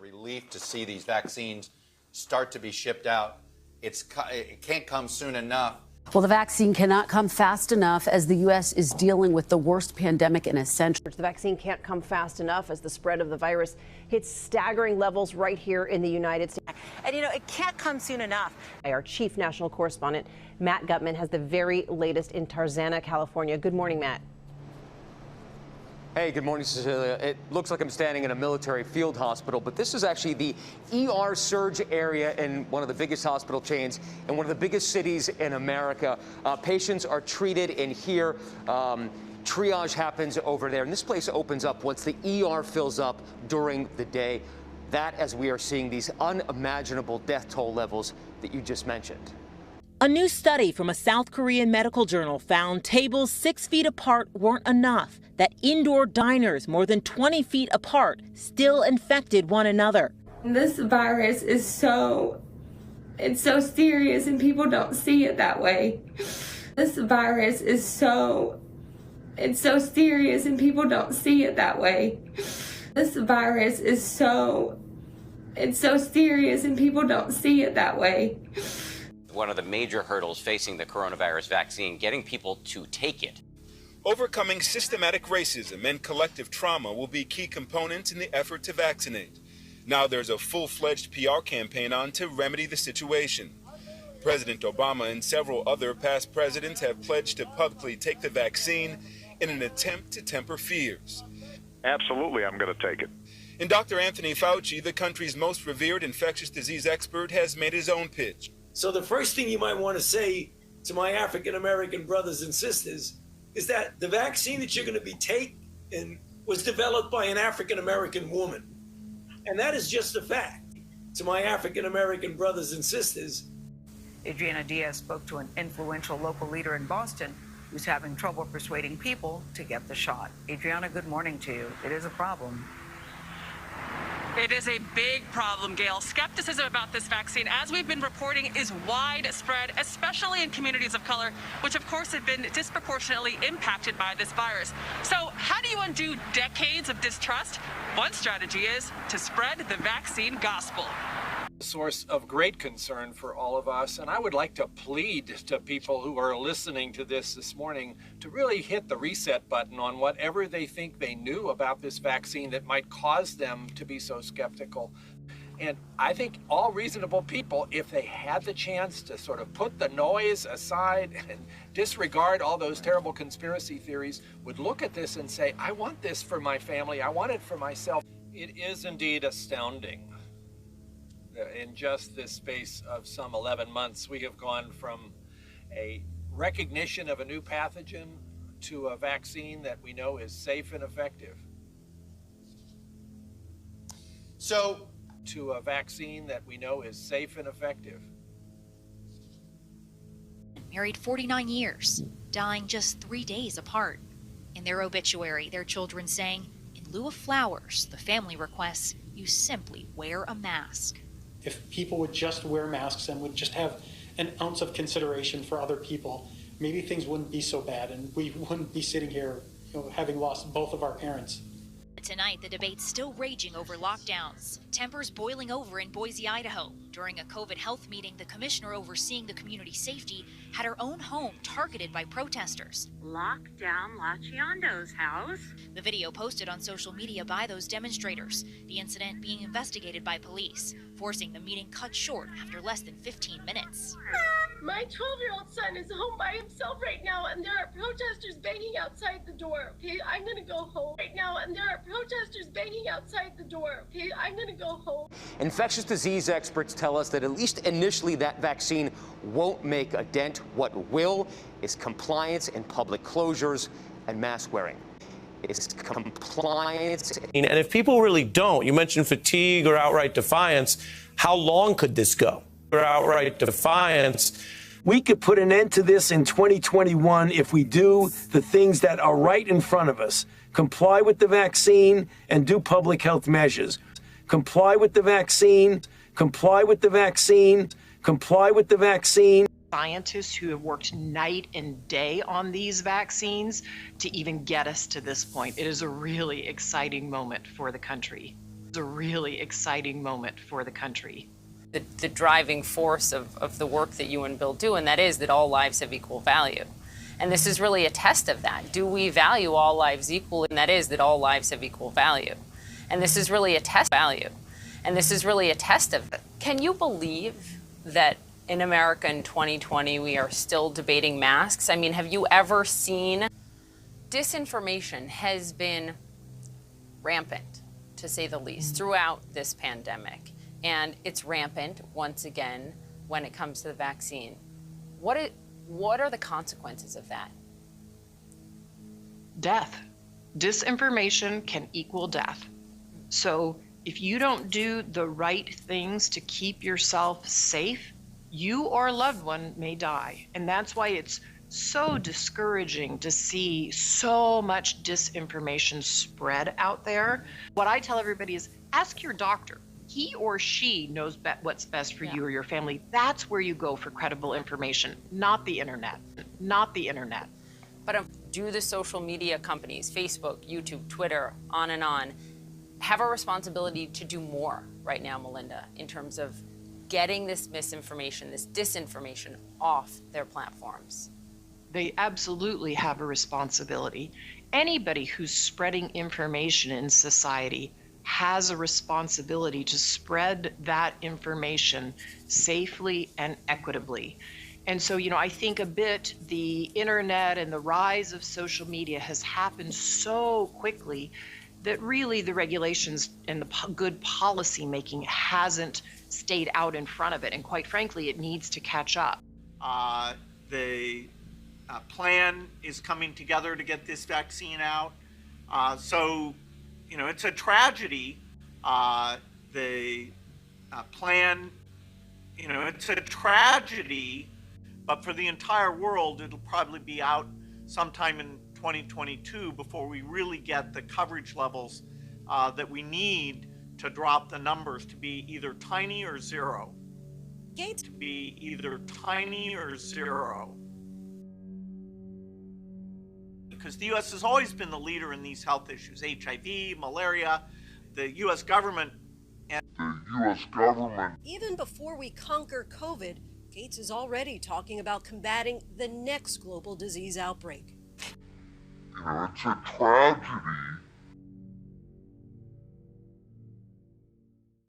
Relief to see these vaccines start to be shipped out. It can't come soon enough. Well, the vaccine cannot come fast enough as the U.S. is dealing with the worst pandemic in a century. The vaccine can't come fast enough as the spread of the virus hits staggering levels right here in the United States. And, you know, it can't come soon enough. Our chief national correspondent, Matt Gutman, has the very latest in Tarzana, California. Good morning, Matt. Hey, good morning, Cecilia. It looks like I'm standing in a military field hospital, but this is actually the ER surge area in one of the biggest hospital chains in one of the biggest cities in America. Patients are treated in here. Triage happens over there, and this place opens up once the ER fills up during the day. That as we are seeing these unimaginable death toll levels that you just mentioned. A new study from a South Korean medical journal found tables 6 feet apart weren't enough, that indoor diners more than 20 feet apart still infected one another. This virus is so serious and people don't see it that way. This virus is so serious and people don't see it that way. This virus is so serious and people don't see it that way. One of the major hurdles facing the coronavirus vaccine, getting people to take it. Overcoming systematic racism and collective trauma will be key components in the effort to vaccinate. Now there's a full-fledged PR campaign on to remedy the situation. President Obama and several other past presidents have pledged to publicly take the vaccine in an attempt to temper fears. Absolutely, I'm going to take it. And Dr. Anthony Fauci, the country's most revered infectious disease expert, has made his own pitch. So the first thing you might want to say to my African-American brothers and sisters is that the vaccine that you're going to be taking was developed by an African-American woman. And that is just a fact. To my African-American brothers and sisters. Adriana Diaz spoke to an influential local leader in Boston who's having trouble persuading people to get the shot. Adriana, good morning to you. It is a problem. It is a big problem, Gail. Skepticism about this vaccine, as we've been reporting, is widespread, especially in communities of color, which of course have been disproportionately impacted by this virus. So how do you undo decades of distrust? One strategy is to spread the vaccine gospel. A source of great concern for all of us, and I would like to plead to people who are listening to this morning to really hit the reset button on whatever they think they knew about this vaccine that might cause them to be so skeptical. And I think all reasonable people, if they had the chance to sort of put the noise aside and disregard all those terrible conspiracy theories, would look at this and say, I want this for my family, I want it for myself. It is indeed astounding. In just this space of some 11 months, we have gone from a recognition of a new pathogen to a vaccine that we know is safe and effective. To a vaccine that we know is safe and effective. Married 49 years, dying just 3 days apart. In their obituary, their children saying, in lieu of flowers, the family requests you simply wear a mask. If people would just wear masks and would just have an ounce of consideration for other people, maybe things wouldn't be so bad and we wouldn't be sitting here, having lost both of our parents. Tonight, the debate's still raging over lockdowns. Tempers boiling over in Boise, Idaho. During a COVID health meeting, the commissioner overseeing the community safety had her own home targeted by protesters. Lock down La Chiondo's house. The video posted on social media by those demonstrators. The incident being investigated by police, forcing the meeting cut short after less than 15 minutes. My 12-year-old son is home by himself right now, and there are protesters banging outside the door. Okay, I'm gonna go home right now, and there are protesters banging outside the door. Okay, I'm gonna go home. Infectious disease experts tell us that at least initially that vaccine won't make a dent. What will is compliance in public closures and mask wearing. It's compliance. And if people really don't, you mentioned fatigue or outright defiance, how long could this go? Or outright defiance. We could put an end to this in 2021 if we do the things that are right in front of us. Comply with the vaccine and do public health measures. Comply with the vaccine, comply with the vaccine, comply with the vaccine. Scientists who have worked night and day on these vaccines to even get us to this point. It is a really exciting moment for the country. It's a really exciting moment for the country. The driving force of the work that you and Bill do, and that is that all lives have equal value. And this is really a test of that. Do we value all lives equally? And that is that all lives have equal value. And this is really a test of value. And this is really a test of it. Can you believe that in America in 2020 we are still debating masks? I mean, have you ever seen? Disinformation has been rampant, to say the least, throughout this pandemic. And it's rampant, once again, when it comes to the vaccine. What are the consequences of that? Death. Disinformation can equal death. So if you don't do the right things to keep yourself safe, you or a loved one may die. And that's why it's so discouraging to see so much disinformation spread out there. What I tell everybody is ask your doctor. He or she knows what's best for you or your family. That's where you go for credible information, not the internet, not the internet. But do the social media companies, Facebook, YouTube, Twitter, on and on, have a responsibility to do more right now, Melinda, in terms of getting this misinformation, this disinformation off their platforms? They absolutely have a responsibility. Anybody who's spreading information in society has a responsibility to spread that information safely and equitably. And so, I think a bit the internet and the rise of social media has happened so quickly that really the regulations and the good policy making hasn't stayed out in front of it. And quite frankly, it needs to catch up. The plan is coming together to get this vaccine out. So it's a tragedy. The plan, it's a tragedy, but for the entire world, it'll probably be out sometime in 2022 before we really get the coverage levels that we need to drop the numbers to be either tiny or zero. To be either tiny or zero. Because the U.S. has always been the leader in these health issues, HIV, malaria, the U.S. government. Even before we conquer COVID, Gates is already talking about combating the next global disease outbreak. It's a tragedy